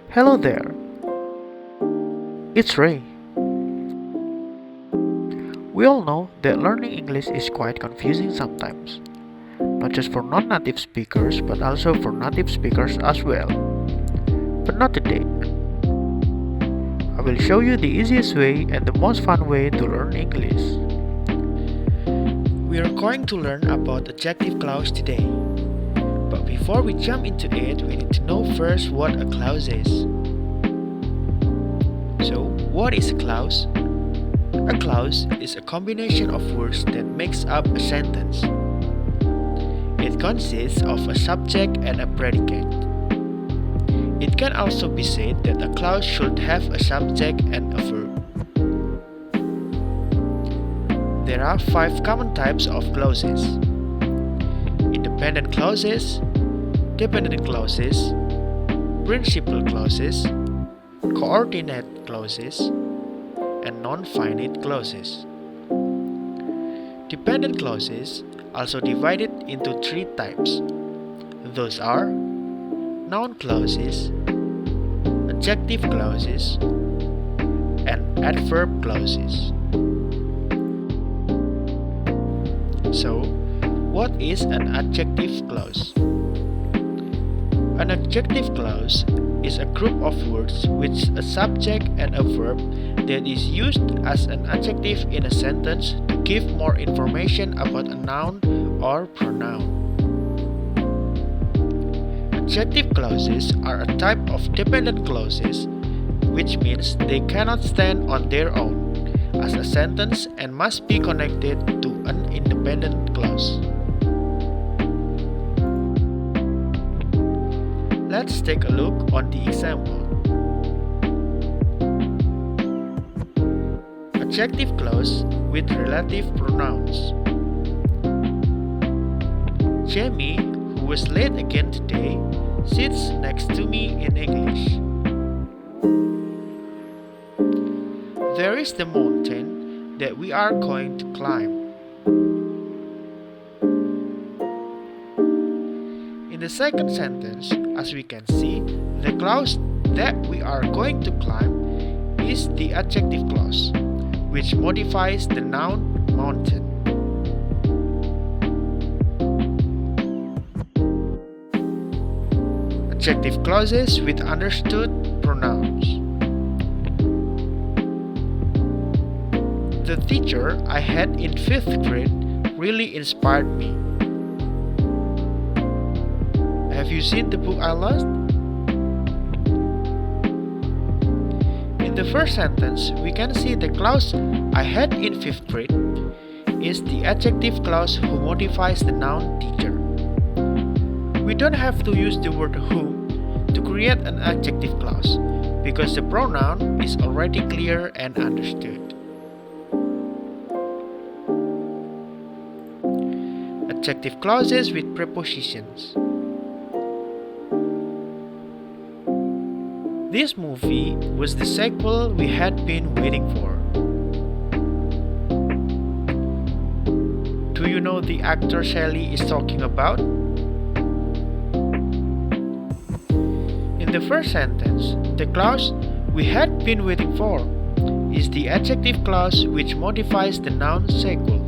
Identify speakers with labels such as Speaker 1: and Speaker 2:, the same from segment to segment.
Speaker 1: Hello there, it's Ray. We all know that learning English is quite confusing sometimes, not just for non native speakers but also for native speakers as well. But not today. I will show you the easiest way and the most fun way to learn English. We are going to learn about adjective clause today. But before we jump into it, we need to know first what a clause is. So, what is a clause? A clause is a combination of words that makes up a sentence. It consists of a subject and a predicate. It can also be said that a clause should have a subject and a verb. There are 5 common types of clauses: independent clauses, dependent clauses, principal clauses, coordinate clauses, and non-finite clauses. Dependent clauses also divided into 3 types. Those are noun clauses, adjective clauses, and adverb clauses. So, what is an adjective clause? An adjective clause is a group of words with a subject and a verb that is used as an adjective in a sentence to give more information about a noun or pronoun. Adjective clauses are a type of dependent clauses, which means they cannot stand on their own as a sentence and must be connected to an independent clause. Let's take a look on the example. Adjective clause with relative pronouns. Jamie, who was late again today, sits next to me in English. There is the mountain that we are going to climb. In the second sentence, as we can see, the clause that we are going to climb is the adjective clause, which modifies the noun mountain. Adjective clauses with understood pronouns. The teacher I had in 5th grade really inspired me. Have you seen the book I lost? In the first sentence, we can see the clause I had in 5th grade is the adjective clause who modifies the noun teacher. We don't have to use the word whom to create an adjective clause because the pronoun is already clear and understood. Adjective clauses with prepositions. This movie was the sequel we had been waiting for. Do you know the actor Shelly is talking about? In the first sentence, the clause we had been waiting for is the adjective clause which modifies the noun sequel.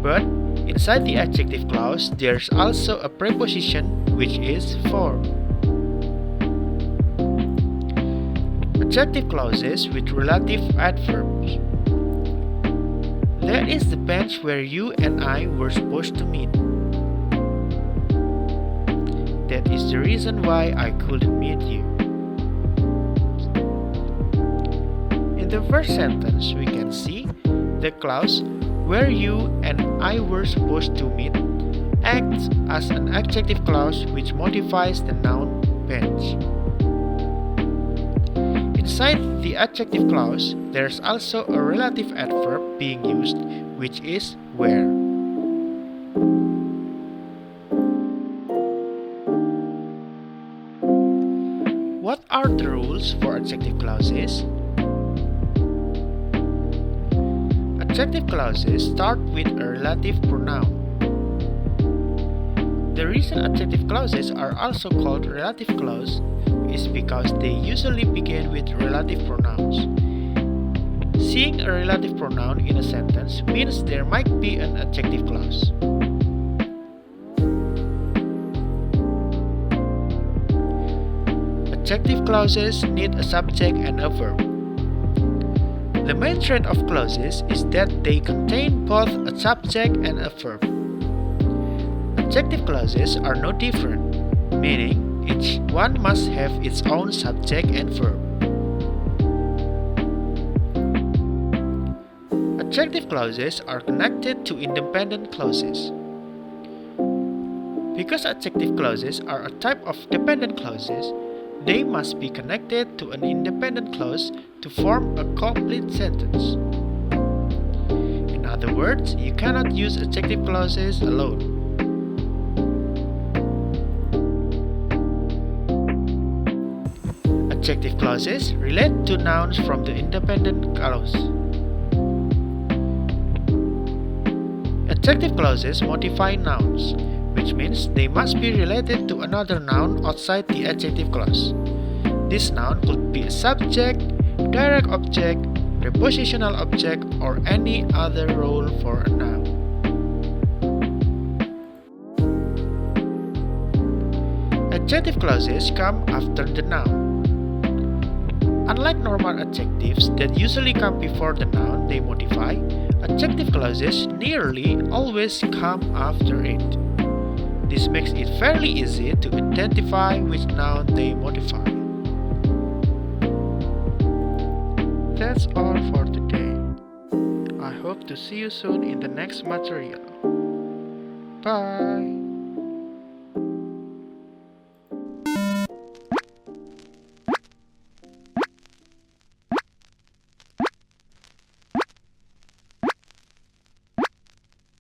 Speaker 1: But inside the adjective clause, there's also a preposition which is for. Adjective clauses with relative adverbs. That is the bench where you and I were supposed to meet. That is the reason why I couldn't meet you. In the first sentence, we can see the clause where you and I were supposed to meet acts as an adjective clause which modifies the noun bench. Inside the adjective clause, there's also a relative adverb being used, which is where. What are the rules for adjective clauses? Adjective clauses start with a relative pronoun. The reason adjective clauses are also called relative clause is because they usually begin with relative pronouns. Seeing a relative pronoun in a sentence means there might be an adjective clause. Adjective clauses need a subject and a verb. The main trait of clauses is that they contain both a subject and a verb. Adjective clauses are no different, meaning each one must have its own subject and verb. Adjective clauses are connected to independent clauses. Because adjective clauses are a type of dependent clauses, they must be connected to an independent clause to form a complete sentence. In other words, you cannot use adjective clauses alone. Adjective clauses relate to nouns from the independent clause. Adjective clauses modify nouns, which means they must be related to another noun outside the adjective clause. This noun could be a subject, direct object, prepositional object, or any other role for a noun. Adjective clauses come after the noun. Unlike normal adjectives that usually come before the noun they modify, adjective clauses nearly always come after it. This makes it fairly easy to identify which noun they modify. That's all for today. I hope to see you soon in the next material. Bye!